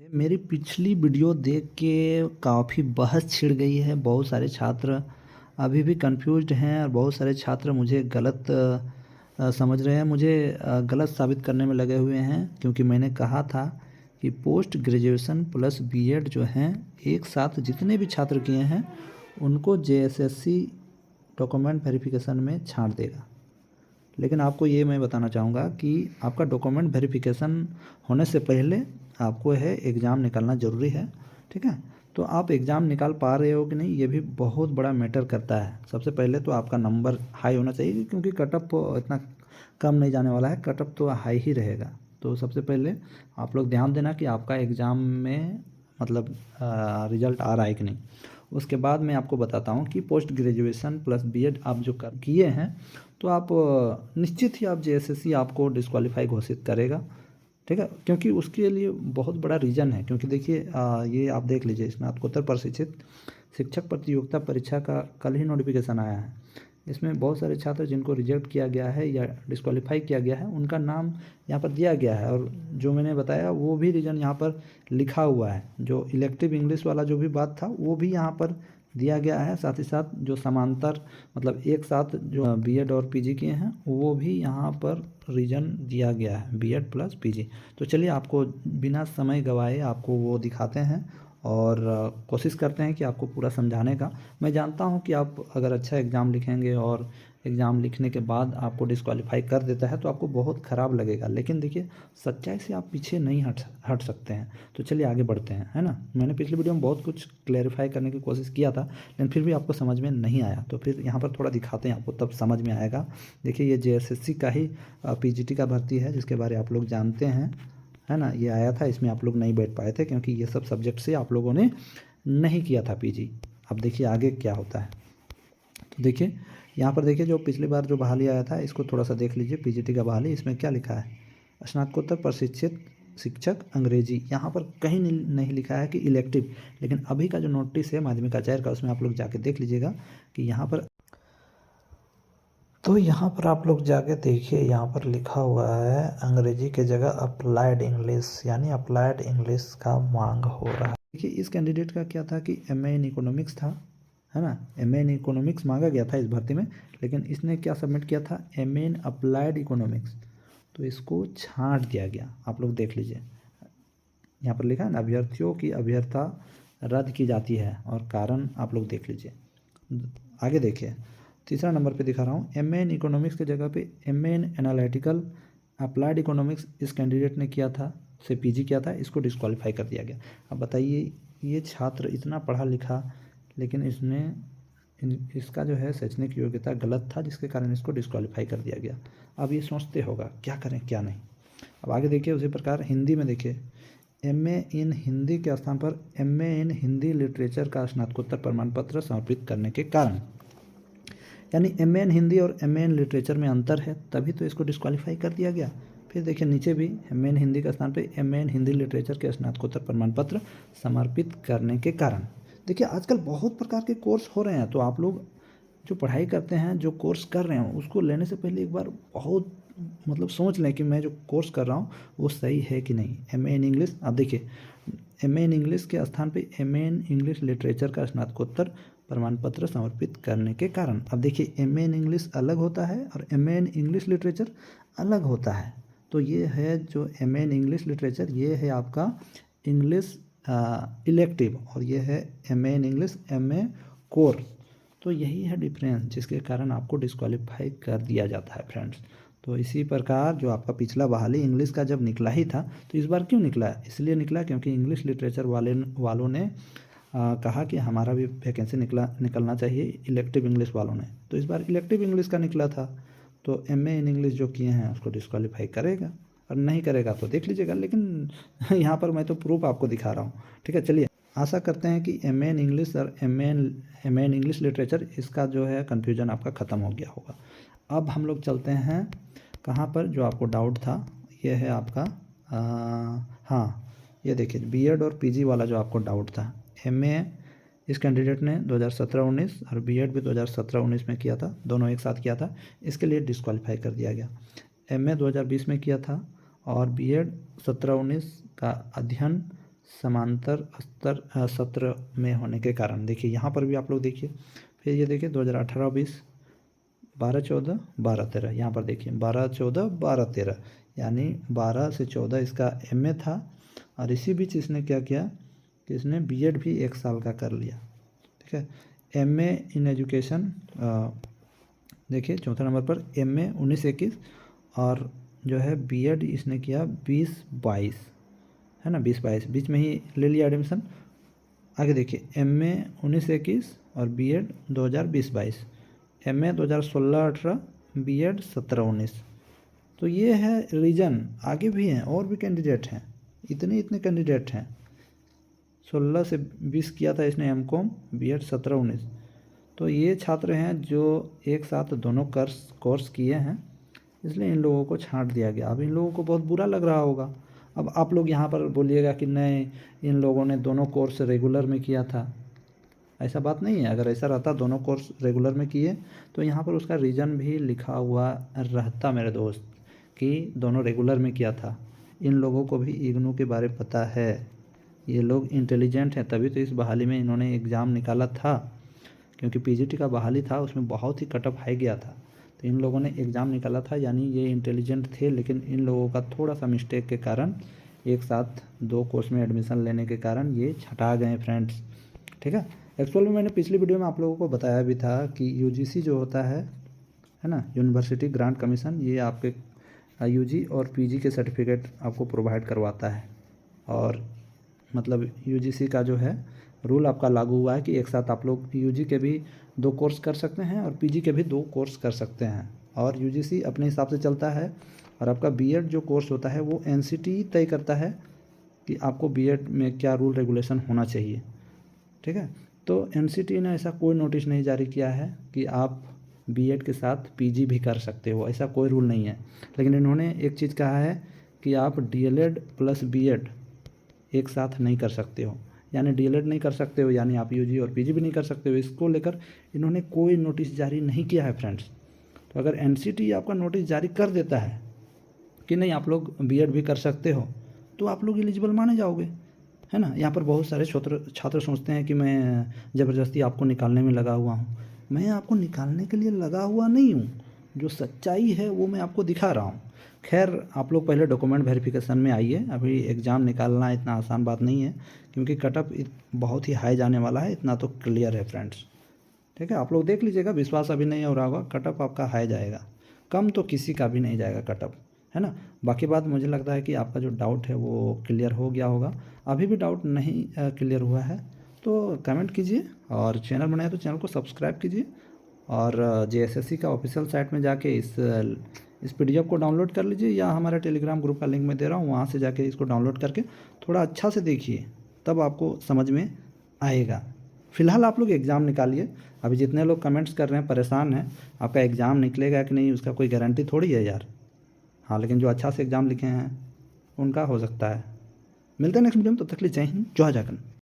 मेरी पिछली वीडियो देख के काफ़ी बहस छिड़ गई है। बहुत सारे छात्र अभी भी कंफ्यूज्ड हैं और बहुत सारे छात्र मुझे गलत समझ रहे हैं, मुझे गलत साबित करने में लगे हुए हैं। क्योंकि मैंने कहा था कि पोस्ट ग्रेजुएशन प्लस बीएड जो हैं एक साथ जितने भी छात्र किए हैं उनको जेएसएससी डॉक्यूमेंट वेरिफिकेशन में छांट देगा। लेकिन आपको ये मैं बताना चाहूँगा कि आपका डॉक्यूमेंट वेरिफिकेशन होने से पहले आपको है एग्ज़ाम निकालना ज़रूरी है। ठीक है, तो आप एग्ज़ाम निकाल पा रहे हो कि नहीं ये भी बहुत बड़ा मैटर करता है। सबसे पहले तो आपका नंबर हाई होना चाहिए, क्योंकि कटअप इतना कम नहीं जाने वाला है, कटअप तो हाई ही रहेगा। तो सबसे पहले आप लोग ध्यान देना कि आपका एग्ज़ाम में मतलब रिज़ल्ट आ रहा है कि नहीं। उसके बाद मैं आपको बताता हूँ कि पोस्ट ग्रेजुएशन प्लस बीएड आप जो कर किए हैं तो आप निश्चित ही आप जेएसएससी आपको डिस्क्वालीफाई घोषित करेगा। ठीक है, क्योंकि उसके लिए बहुत बड़ा रीज़न है। क्योंकि देखिए ये आप देख लीजिए, स्नातकोत्तर प्रशिक्षित शिक्षक प्रतियोगिता परीक्षा का कल ही नोटिफिकेशन आया है। इसमें बहुत सारे छात्र जिनको रिजेक्ट किया गया है या डिस्क्वालीफाई किया गया है उनका नाम यहाँ पर दिया गया है, और जो मैंने बताया वो भी रीज़न यहाँ पर लिखा हुआ है। जो इलेक्टिव इंग्लिश वाला जो भी बात था वो भी यहाँ पर दिया गया है। साथ ही साथ जो समांतर मतलब एक साथ जो बीएड और पीजी किए हैं वो भी यहाँ पर रीजन दिया गया है, बीएड प्लस पीजी। तो चलिए आपको बिना समय गवाए आपको वो दिखाते हैं और कोशिश करते हैं कि आपको पूरा समझाने का। मैं जानता हूं कि आप अगर अच्छा एग्ज़ाम लिखेंगे और एग्ज़ाम लिखने के बाद आपको डिस्क्वालीफाई कर देता है तो आपको बहुत ख़राब लगेगा, लेकिन देखिए सच्चाई से आप पीछे नहीं हट सकते हैं। तो चलिए आगे बढ़ते हैं, है ना। मैंने पिछली वीडियो में बहुत कुछ क्लैरिफाई करने की कोशिश किया था, लेकिन फिर भी आपको समझ में नहीं आया, तो फिर यहाँ पर थोड़ा दिखाते हैं आपको, तब समझ में आएगा। देखिए ये जेएसएससी का ही पीजीटी का भर्ती है जिसके बारे आप लोग जानते हैं, है ना। ये आया था, इसमें आप लोग नहीं बैठ पाए थे क्योंकि ये सब सब्जेक्ट से आप लोगों ने नहीं किया था पीजी। अब देखिए आगे क्या होता है। तो देखिए यहाँ पर देखिए जो पिछली बार जो बहाली आया था इसको थोड़ा सा देख लीजिए, पीजीटी का बहाली। इसमें क्या लिखा है, स्नातकोत्तर प्रशिक्षित शिक्षक अंग्रेजी। यहाँ पर कहीं नहीं लिखा है कि इलेक्टिव, लेकिन अभी का जो नोटिस है माध्यमिक आचार्य का उसमें आप लोग जाके देख लीजिएगा कि यहाँ पर, तो यहाँ पर आप लोग जाके देखिए, यहाँ पर लिखा हुआ है अंग्रेजी के जगह अप्लाइड इंग्लिश, यानी अप्लाइड इंग्लिश का मांग हो रहा है। देखिए इस कैंडिडेट का क्या था कि एमए इन इकोनॉमिक्स था, है ना। एमए इन इकोनॉमिक्स मांगा गया था इस भर्ती में, लेकिन इसने क्या सबमिट किया था, एमए इन अप्लाइड इकोनॉमिक्स। तो इसको छांट दिया गया। आप लोग देख लीजिए यहाँ पर लिखा है ना, अभ्यर्थियों की अभ्यर्था रद्द की जाती है, और कारण आप लोग देख लीजिए। आगे देखिए तीसरा नंबर पे दिखा रहा हूँ, एमए इन इकोनॉमिक्स की जगह पे एमए इन एनालिटिकल अप्लाइड इकोनॉमिक्स इस कैंडिडेट ने किया था, से पीजी किया था, इसको डिस्क्वालीफाई कर दिया गया। अब बताइए ये छात्र इतना पढ़ा लिखा, लेकिन इसने इसका जो है शैक्षणिक योग्यता गलत था जिसके कारण इसको डिस्क्वालीफाई कर दिया गया। अब ये सोचते होगा क्या करें क्या नहीं। अब आगे देखिए उसी प्रकार हिंदी में देखिए, एमए इन हिंदी के स्थान पर एमए इन हिंदी लिटरेचर का स्नातकोत्तर प्रमाण पत्र समर्पित करने के कारण, यानी एमए इन हिंदी और एमए इन लिटरेचर में अंतर है, तभी तो इसको डिस्क्वालीफाई कर दिया गया। फिर देखिए नीचे भी एमए इन हिंदी का स्थान पे एमए इन हिंदी लिटरेचर के स्नातकोत्तर प्रमाण पत्र समर्पित करने के कारण। देखिए आजकल बहुत प्रकार के कोर्स हो रहे हैं, तो आप लोग जो पढ़ाई करते हैं, जो कोर्स कर रहे हैं, उसको लेने से पहले एक बार बहुत मतलब सोच लें कि मैं जो कोर्स कर रहा हूँ वो सही है कि नहीं। एमए इन इंग्लिश, आप देखिए एमए इन इंग्लिश के स्थान पे एमए इन इंग्लिश लिटरेचर का स्नातकोत्तर प्रमाण पत्र समर्पित करने के कारण। अब देखिए एमए इन इंग्लिश अलग होता है और एमए इन इंग्लिश लिटरेचर अलग होता है। तो ये है जो एमए इन इंग्लिश लिटरेचर, ये है आपका इंग्लिश इलेक्टिव, और ये है MA in English MA core. तो यही है डिफरेंस जिसके कारण आपको डिस्क्वालीफाई कर दिया जाता है फ्रेंड्स। तो इसी प्रकार जो आपका पिछला बहाली इंग्लिश का जब निकला ही था, तो इस बार क्यों निकला, इसलिए निकला क्योंकि इंग्लिश लिटरेचर वालों ने कहा कि हमारा भी वैकेंसी निकलना चाहिए इलेक्टिव इंग्लिश वालों ने। तो इस बार इलेक्टिव इंग्लिश का निकला था, तो एमए इन इंग्लिश जो किए हैं उसको डिस्क्वालीफाई करेगा, और नहीं करेगा तो देख लीजिएगा। लेकिन यहाँ पर मैं तो प्रूफ आपको दिखा रहा हूँ। ठीक है, चलिए आशा करते हैं कि एमए इन इंग्लिश और एमए इन इंग्लिश लिटरेचर, इसका जो है कन्फ्यूजन आपका ख़त्म हो गया होगा। अब हम लोग चलते हैं कहाँ पर, जो आपको डाउट था ये है आपका हाँ ये देखिए बीएड और पीजी वाला जो आपको डाउट था। एमए इस कैंडिडेट ने 2017-19 और बीएड भी 2017-19 में किया था, दोनों एक साथ किया था, इसके लिए डिस्क्वालीफाई कर दिया गया। एमए 2020 में किया था और बीएड 17-19 का अध्ययन समांतर स्तर सत्र में होने के कारण। देखिए यहाँ पर भी आप लोग देखिए, फिर ये देखिए 2018-20, 12-14, 12-13, यहाँ पर देखिए 12-14, 12-13, यानी 12 से 14 इसका MA था। और इसी बीच इसने क्या किया कि इसने B.Ed भी 1 साल का कर लिया। ठीक है, MA इन एजुकेशन, देखिए चौथा नंबर पर MA 19-21, और जो है B.Ed इसने किया 20-22, है ना, 20-22 बीच में ही ले लिया एडमिशन। आगे देखिए MA 19-21 और B.Ed 2020-22, MA 2016-18, B.Ed 17-19। तो ये है रीजन। आगे भी हैं और भी कैंडिडेट हैं, इतने कैंडिडेट हैं। 16 से 20 किया था इसने MCOM, B.Ed 17-19। तो ये छात्र हैं जो एक साथ दोनों कोर्स किए हैं, इसलिए इन लोगों को छांट दिया गया। अब इन लोगों को बहुत बुरा लग रहा होगा। अब आप लोग यहाँ पर बोलिएगा कि नहीं, इन लोगों ने दोनों कोर्स रेगुलर में किया था। ऐसा बात नहीं है। अगर ऐसा रहता दोनों कोर्स रेगुलर में किए तो यहाँ पर उसका रीज़न भी लिखा हुआ रहता मेरे दोस्त, कि दोनों रेगुलर में किया था। इन लोगों को भी इग्नू के बारे में पता है, ये लोग इंटेलिजेंट हैं, तभी तो इस बहाली में इन्होंने एग्ज़ाम निकाला था। क्योंकि PGT का बहाली था, उसमें बहुत ही कटअप हाई गया था, तो इन लोगों ने एग्ज़ाम निकाला था, यानी ये इंटेलिजेंट थे। लेकिन इन लोगों का थोड़ा सा मिस्टेक के कारण एक साथ 2 कोर्स में एडमिशन लेने के कारण ये छटा गए फ्रेंड्स। ठीक है, एक्चुअल में मैंने पिछली वीडियो में आप लोगों को बताया भी था कि UGC जो होता है ना, यूनिवर्सिटी ग्रांट कमीशन, ये आपके UG और PG के सर्टिफिकेट आपको प्रोवाइड करवाता है। और मतलब UGC का जो है रूल आपका लागू हुआ है कि एक साथ आप लोग UG के भी 2 कोर्स कर सकते हैं और PG के भी 2 कोर्स कर सकते हैं। और UGC अपने हिसाब से चलता है, और आपका B.Ed जो कोर्स होता है वो NCT तय करता है कि आपको B.Ed में क्या रूल रेगुलेशन होना चाहिए। ठीक है, तो NCT ने ऐसा कोई नोटिस नहीं जारी किया है कि आप B.Ed के साथ PG भी कर सकते हो, ऐसा कोई रूल नहीं है। लेकिन इन्होंने एक चीज़ कहा है कि आप DLED प्लस B.Ed एक साथ नहीं कर सकते हो, यानी DLED नहीं कर सकते हो, यानी आप UG और PG भी नहीं कर सकते हो। इसको लेकर इन्होंने कोई नोटिस जारी नहीं किया है फ्रेंड्स। तो अगर NCT आपका नोटिस जारी कर देता है कि नहीं आप लोग B.Ed भी कर सकते हो, तो आप लोग एलिजिबल माने जाओगे, है ना। यहाँ पर बहुत सारे छात्र सोचते हैं कि मैं ज़बरदस्ती आपको निकालने में लगा हुआ हूँ। मैं आपको निकालने के लिए लगा हुआ नहीं हूँ, जो सच्चाई है वो मैं आपको दिखा रहा हूँ। खैर, आप लोग पहले डॉक्यूमेंट वेरिफिकेशन में आइए। अभी एग्ज़ाम निकालना इतना आसान बात नहीं है, क्योंकि कटअप बहुत ही हाई जाने वाला है, इतना तो क्लियर है फ्रेंड्स। ठीक है, आप लोग देख लीजिएगा, विश्वास अभी नहीं हो रहा होगा, कटअप आपका हाई जाएगा, कम तो किसी का भी नहीं जाएगा कटअप, है ना। बाकी बात मुझे लगता है कि आपका जो डाउट है वो क्लियर हो गया होगा। अभी भी डाउट नहीं क्लियर हुआ है तो कमेंट कीजिए, और चैनल बनाए तो चैनल को सब्सक्राइब कीजिए, और JSSC का ऑफिशियल साइट में जाके इस PDF को डाउनलोड कर लीजिए, या हमारे टेलीग्राम ग्रुप का लिंक मैं दे रहा हूँ, वहाँ से जाके इसको डाउनलोड करके थोड़ा अच्छा से देखिए, तब आपको समझ में आएगा। फ़िलहाल आप लोग एग्ज़ाम निकालिए। अभी जितने लोग कमेंट्स कर रहे हैं, परेशान हैं, आपका एग्ज़ाम निकलेगा कि नहीं उसका कोई गारंटी थोड़ी है यार। हाँ, लेकिन जो अच्छा से एग्ज़ाम लिखे हैं उनका हो सकता है। मिलते हैं नेक्स्ट वीडियो में, तब तक के लिए जय हिंद, जय झारखंड।